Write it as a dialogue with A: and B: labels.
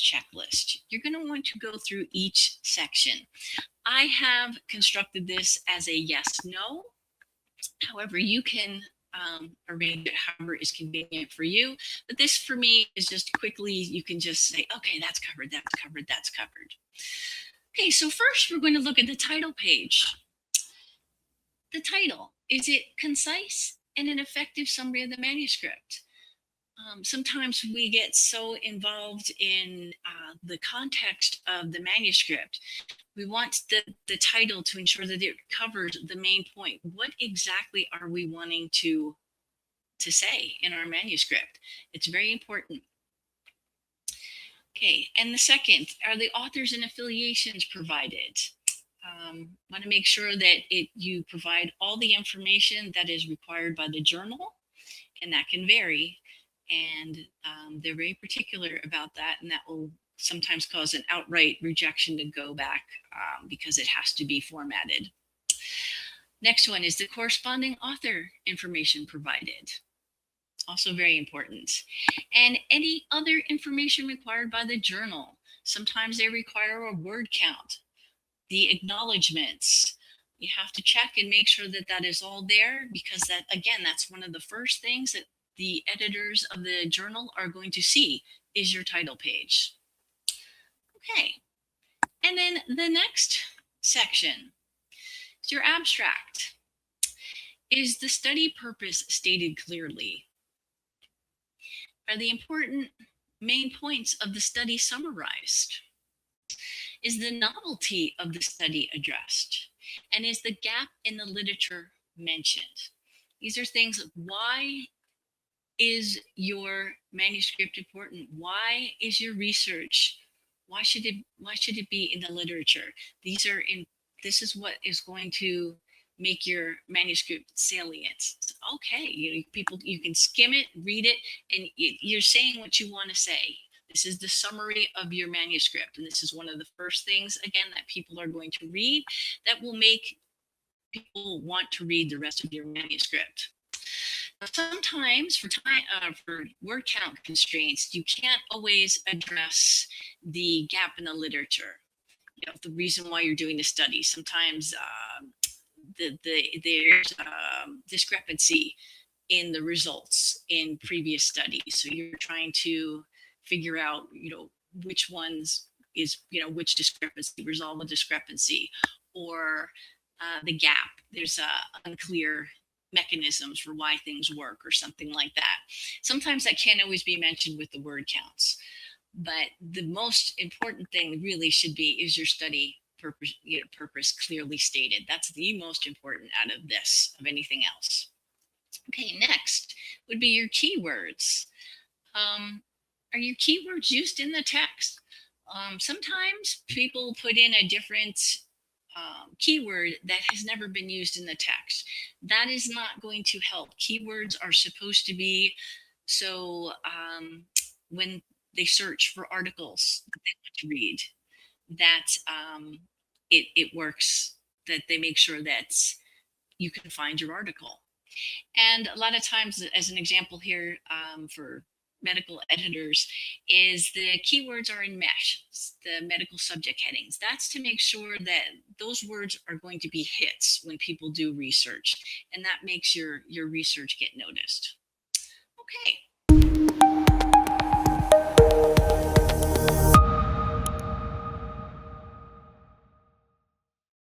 A: checklist. You're going to want to go through each section. I have constructed this as a yes/no. However, you can arrange it however is convenient for you. But this for me is just quickly, you can just say, okay, that's covered, that's covered, that's covered. Okay, so first we're going to look at the title page. The title, is it concise and an effective summary of the manuscript? Sometimes we get so involved in the context of the manuscript. We want the title to ensure that it covers the main point. What exactly are we wanting to say in our manuscript? It's very important. Okay, and the second, are the authors and affiliations provided? Want to make sure that you provide all the information that is required by the journal, and that can vary. And they're very particular about that, and that will sometimes cause an outright rejection to go back because it has to be formatted. Next one is the corresponding author information provided. Also very important. And any other information required by the journal. Sometimes they require a word count. The acknowledgements. You have to check and make sure that that is all there, because that, again, that's one of the first things that the editors of the journal are going to see is your title page. Okay, and then the next section is your abstract. Is the study purpose stated clearly? Are the important main points of the study summarized? Is the novelty of the study addressed? And is the gap in the literature mentioned? These are things, why is your manuscript important? Why is your research? Why should it be in the literature? This is what is going to make your manuscript salient. Okay, you can skim it, read it, and you're saying what you want to say. This is the summary of your manuscript, and this is one of the first things, again, that people are going to read that will make people want to read the rest of your manuscript. Sometimes for word count constraints, you can't always address the gap in the literature. The reason why you're doing the study. Sometimes there's discrepancy in the results in previous studies. So you're trying to figure out, which ones is, which discrepancy, resolve a discrepancy, or the gap. There's unclear mechanisms for why things work or something like that. Sometimes that can't always be mentioned with the word counts, but the most important thing really should be, is your study purpose clearly stated? That's the most important out of this, of anything else. Okay, next would be your keywords. Are your keywords used in the text? Sometimes people put in a different keyword that has never been used in the text. That is not going to help. Keywords are supposed to be so when they search for articles that they want to read, that it works, that they make sure that you can find your article. And a lot of times, as an example here, for medical editors, is the keywords are in MESH, the medical subject headings. That's to make sure that those words are going to be hits when people do research, and that makes your research get noticed.